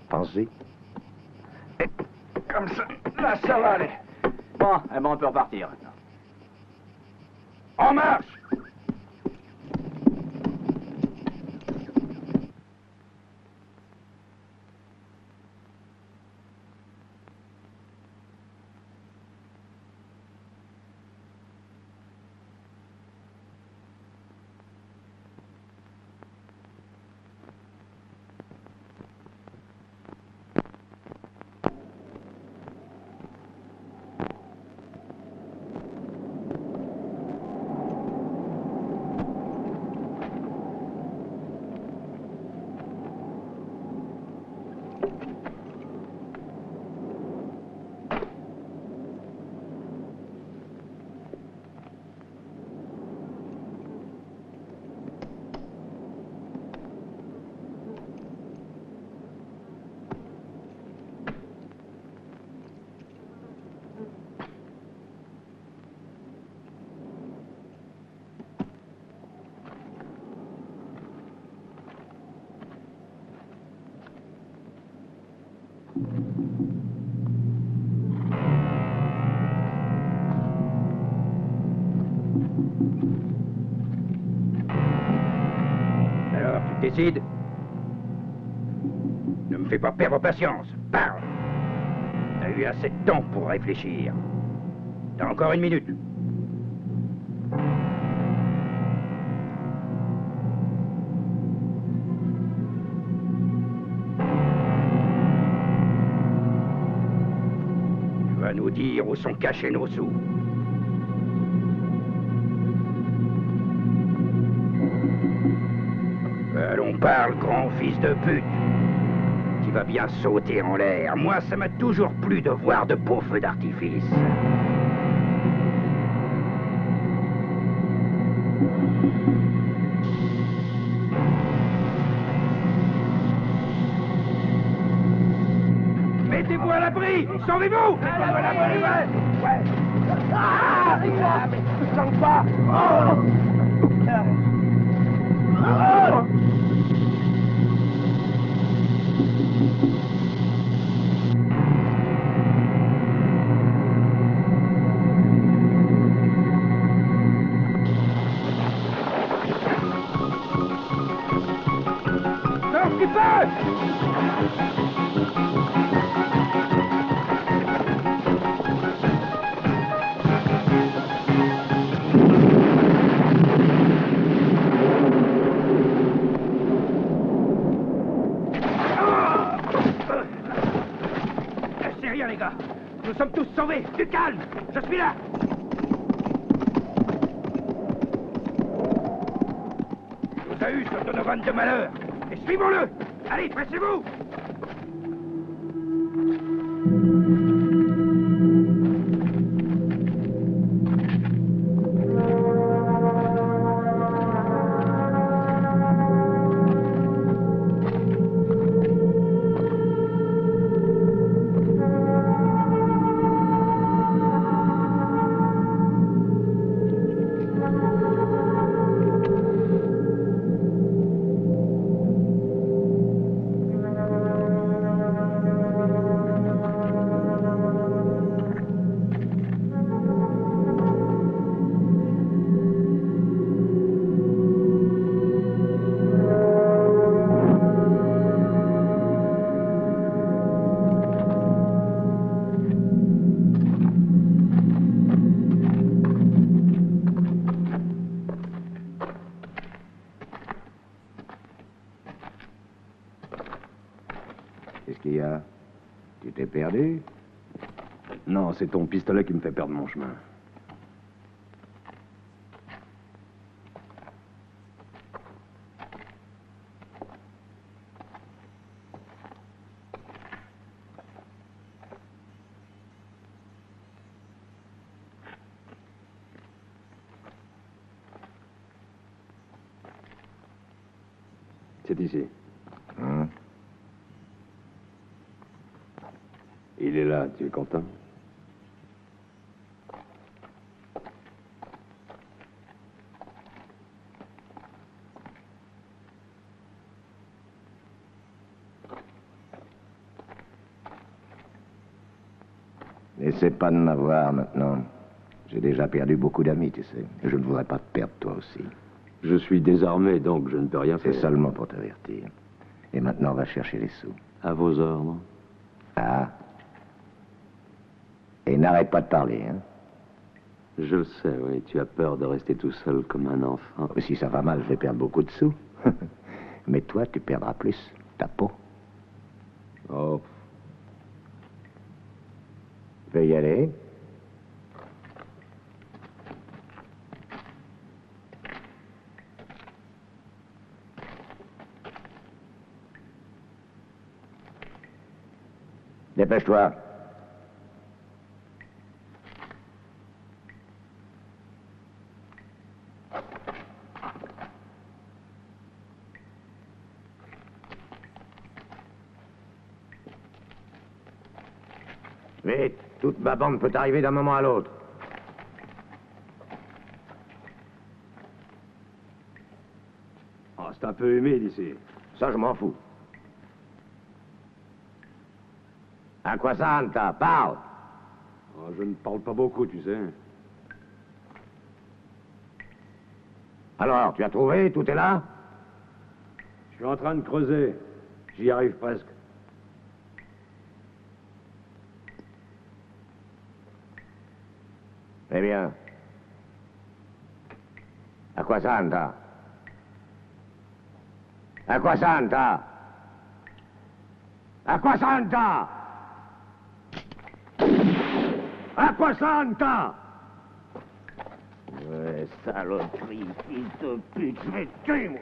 Pense-y. Comme ça. Là, ça va aller. Bon, eh ben, on peut repartir maintenant. En marche! Alors, tu te décides? Ne me fais pas perdre patience. Parle. T'as eu assez de temps pour réfléchir. T'as encore 1 minute. Tu vas nous dire où sont cachés nos sous. Allons, parle, grand fils de pute. Tu vas bien sauter en l'air. Moi, ça m'a toujours plu de voir de beaux feux d'artifice. Mettez-vous à l'abri! Sauvez-vous! Mettez-vous à l'abri, ouais! Ah! Mais tu sens pas! Oh! Oh! Sors qui passe! C'est rien, les gars. Nous sommes tous sauvés. Du calme. Je suis là. Nous a eu ce Donovan de malheur. Et suivons-le. Allez, pressez-vous. Qu'est-ce qu'il y a? Tu t'es perdu? Non, c'est ton pistolet qui me fait perdre mon chemin. C'est ici. Il est là, tu es content? N'essaie pas de m'avoir maintenant. J'ai déjà perdu beaucoup d'amis, tu sais. Et je ne voudrais pas te perdre toi aussi. Je suis désarmé, donc je ne peux rien faire. C'est seulement pour t'avertir. Et maintenant, on va chercher les sous. À vos ordres. Ah. Et n'arrête pas de parler, hein. Je le sais, oui. Tu as peur de rester tout seul comme un enfant. Si ça va mal, je vais perdre beaucoup de sous. Mais toi, tu perdras plus. Ta peau. Oh. Tu peux y aller. Dépêche-toi. Vite, toute ma bande peut arriver d'un moment à l'autre. Oh, c'est un peu humide ici. Ça, je m'en fous. À quoi ça, Anta? Parle! Oh, je ne parle pas beaucoup, tu sais. Alors, tu as trouvé? Tout est là? Je suis en train de creuser. J'y arrive presque. Eh bien. À quoi ça, Anta? À quoi ça, Anta? À quoi ça, Anta? À quoi ça, Anta? Ouais, saloperie, fils de pute, je vais te tuer, moi.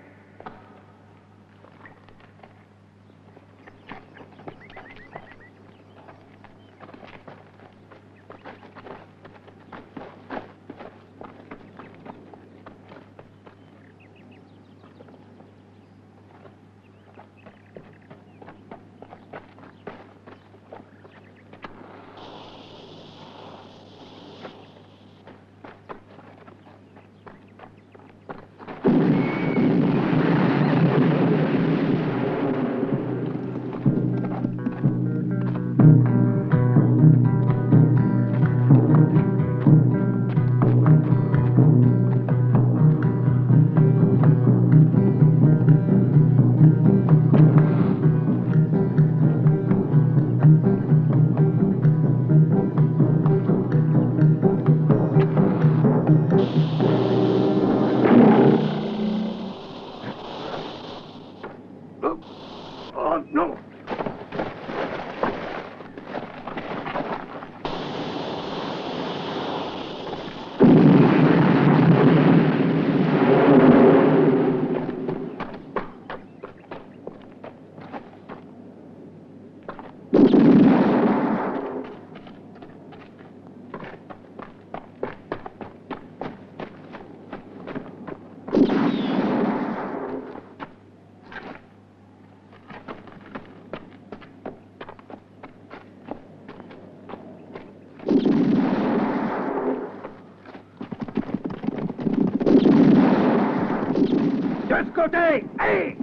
De ce côté! Allez!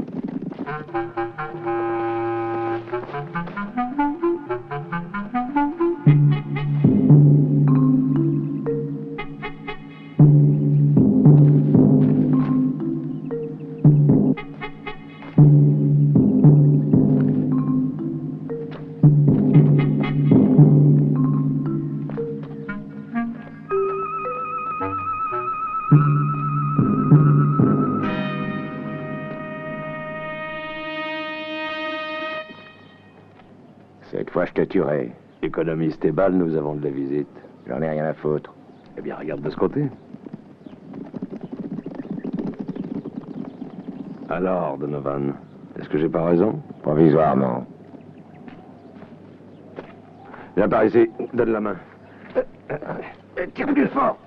Cette fois, je te tuerai. Économise tes balles, nous avons de la visite. J'en ai rien à foutre. Eh bien, regarde de ce côté. Alors, Donovan, est-ce que j'ai pas raison? Provisoirement. Viens par ici, donne la main. Tire plus fort.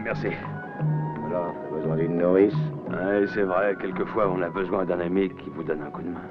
Merci. Alors, t'as besoin d'une nourrice? Ouais, c'est vrai, quelquefois on a besoin d'un ami qui vous donne un coup de main.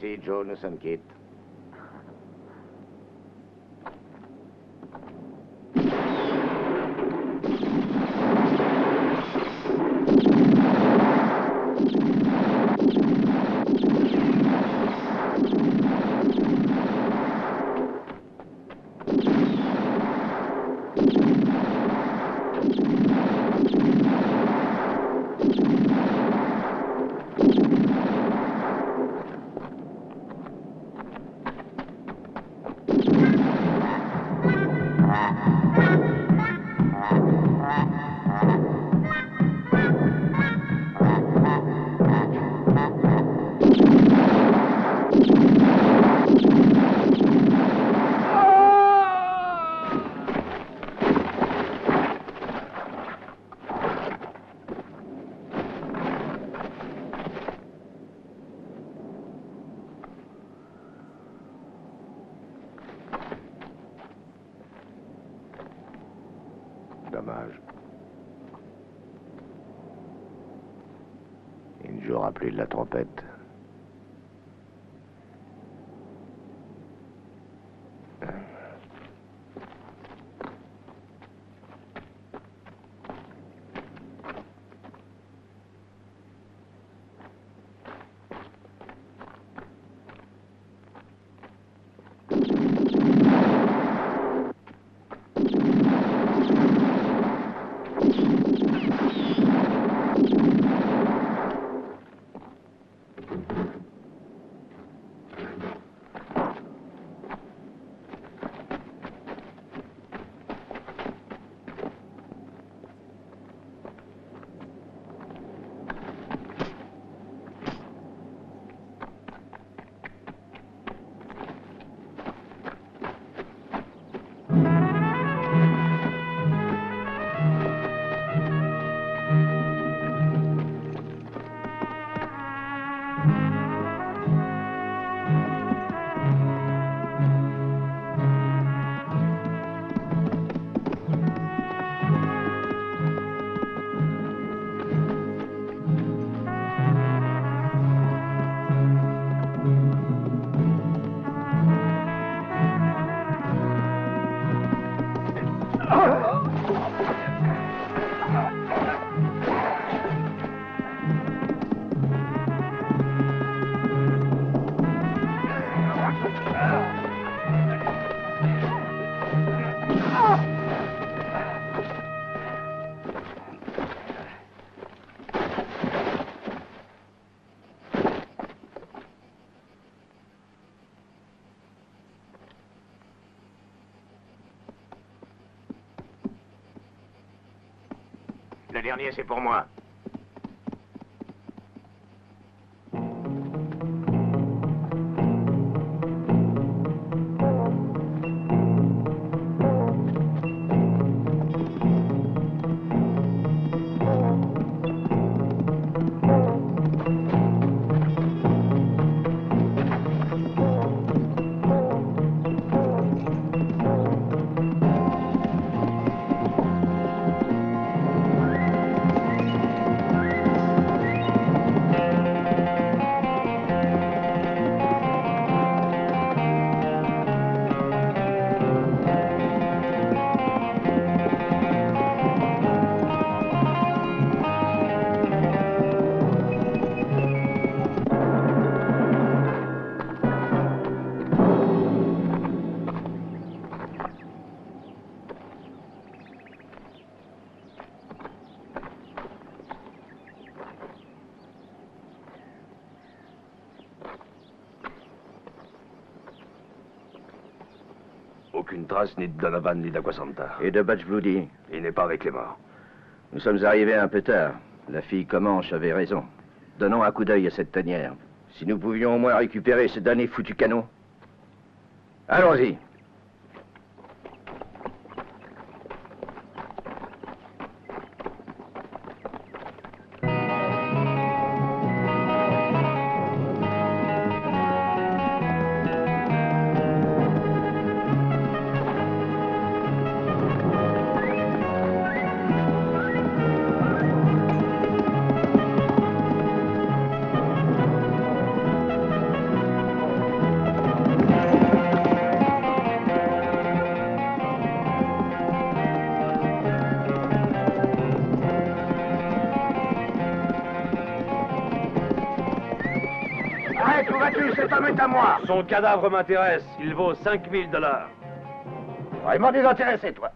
Merci, Joe, nous sommes quittes. Dommage. Il ne jouera plus de la trompette. Le dernier, c'est pour moi. Aucune trace ni de Donovan ni d'Aquasanta. Et de Butch Bloody? Il n'est pas avec les morts. Nous sommes arrivés un peu tard. La fille Comanche avait raison. Donnons un coup d'œil à cette tanière. Si nous pouvions au moins récupérer ce damné foutu canon. Allons-y. à moi. Son cadavre m'intéresse. Il vaut 5000 $. Vraiment désintéressé, toi.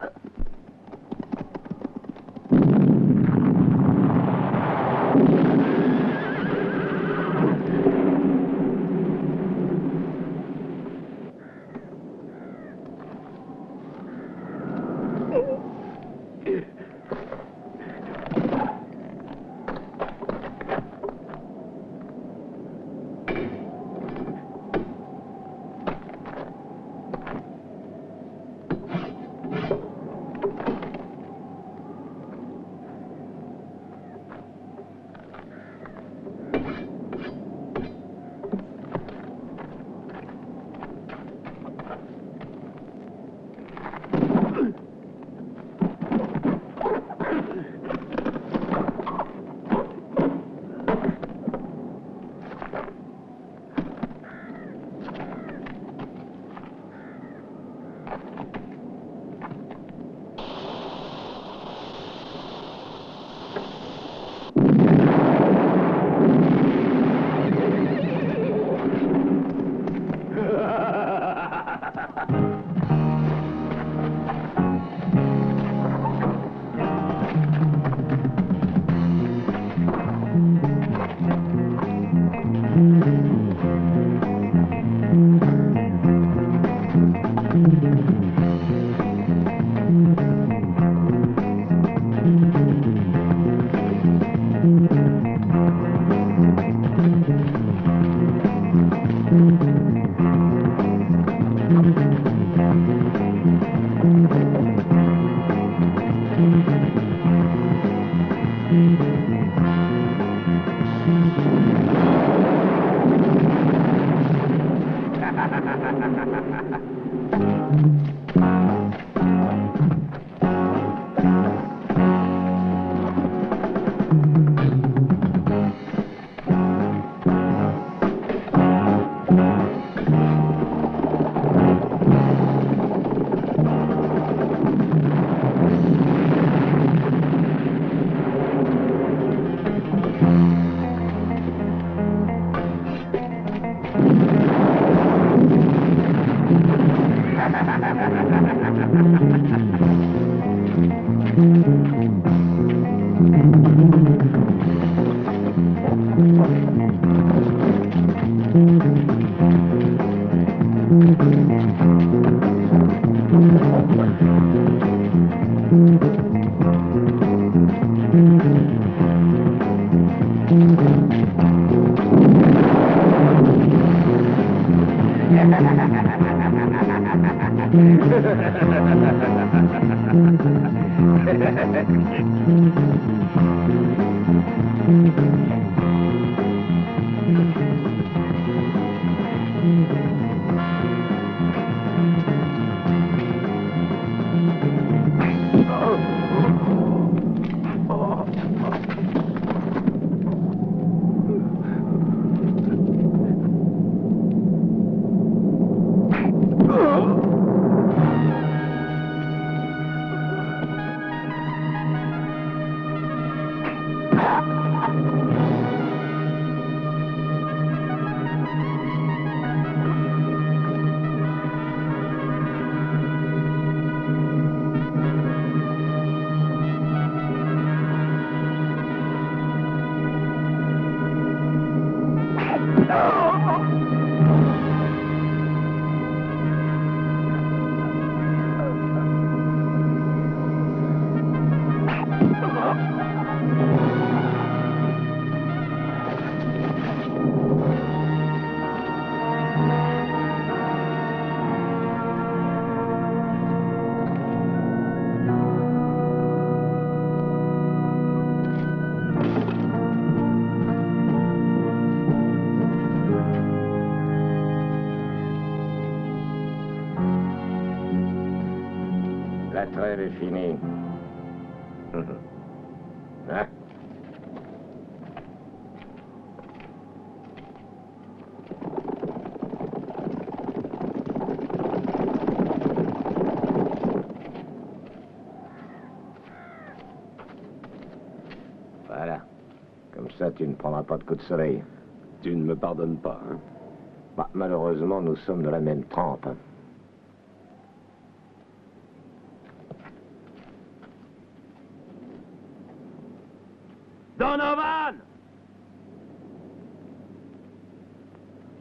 La trêve est finie. Hein? Voilà. Comme ça, tu ne prendras pas de coup de soleil. Tu ne me pardonnes pas, hein? Bah, malheureusement, nous sommes de la même trempe. Hein. Donovan!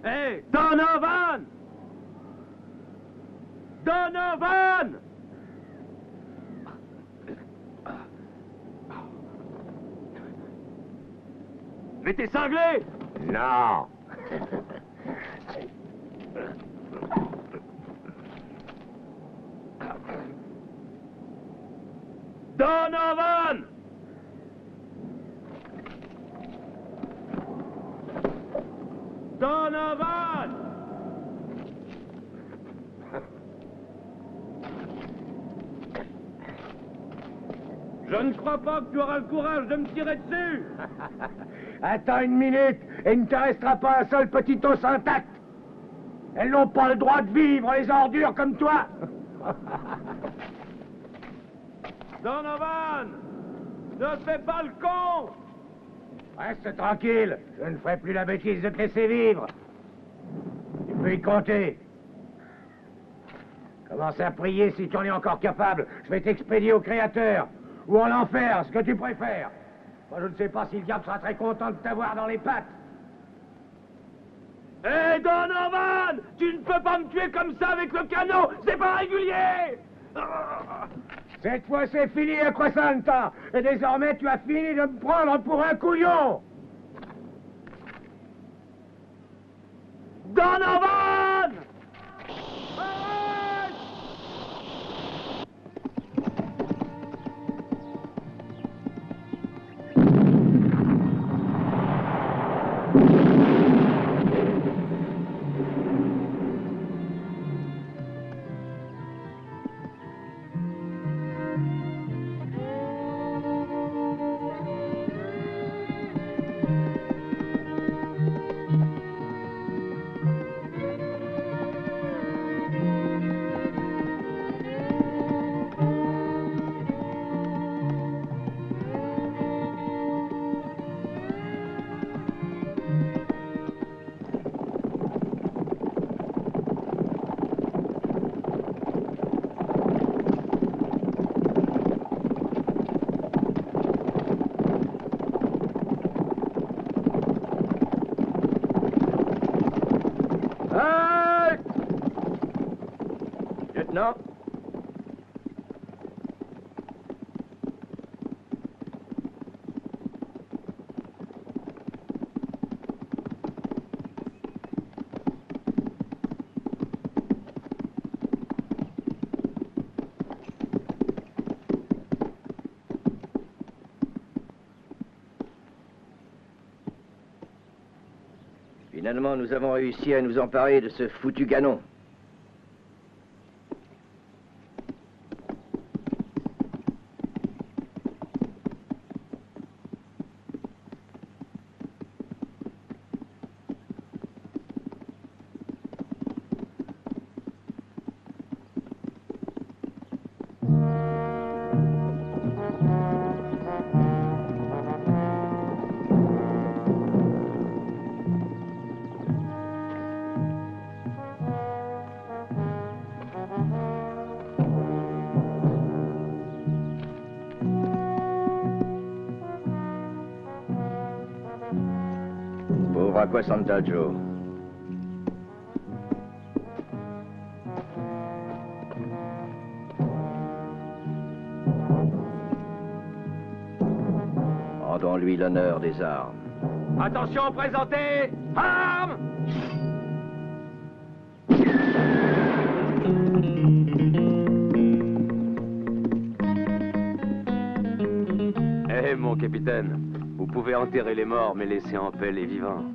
Hey, Donovan! Donovan! Mais t'es cinglé! Non! Donovan! Donovan! Je ne crois pas que tu auras le courage de me tirer dessus! Attends une minute, et il ne te restera pas un seul petit os intact. Elles n'ont pas le droit de vivre, les ordures comme toi. Donovan! Ne fais pas le con! Reste tranquille, je ne ferai plus la bêtise de te laisser vivre. Tu peux y compter. Commence à prier si tu en es encore capable. Je vais t'expédier au Créateur. Ou en enfer, ce que tu préfères. Moi, je ne sais pas si le diable sera très content de t'avoir dans les pattes. Hé, Donovan! Tu ne peux pas me tuer comme ça avec le canon! C'est pas régulier! Cette fois, c'est fini, Aquasanta. Et désormais, tu as fini de me prendre pour un couillon. Donovan! Lieutenant? Finalement, nous avons réussi à nous emparer de ce foutu canon. Aquasanta Joe. Rendons-lui l'honneur des armes. Attention, présentez! Armes! Eh, mon capitaine, vous pouvez enterrer les morts, mais laisser en paix les vivants.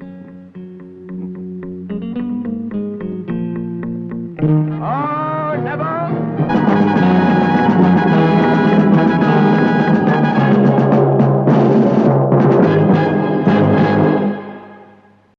En avant!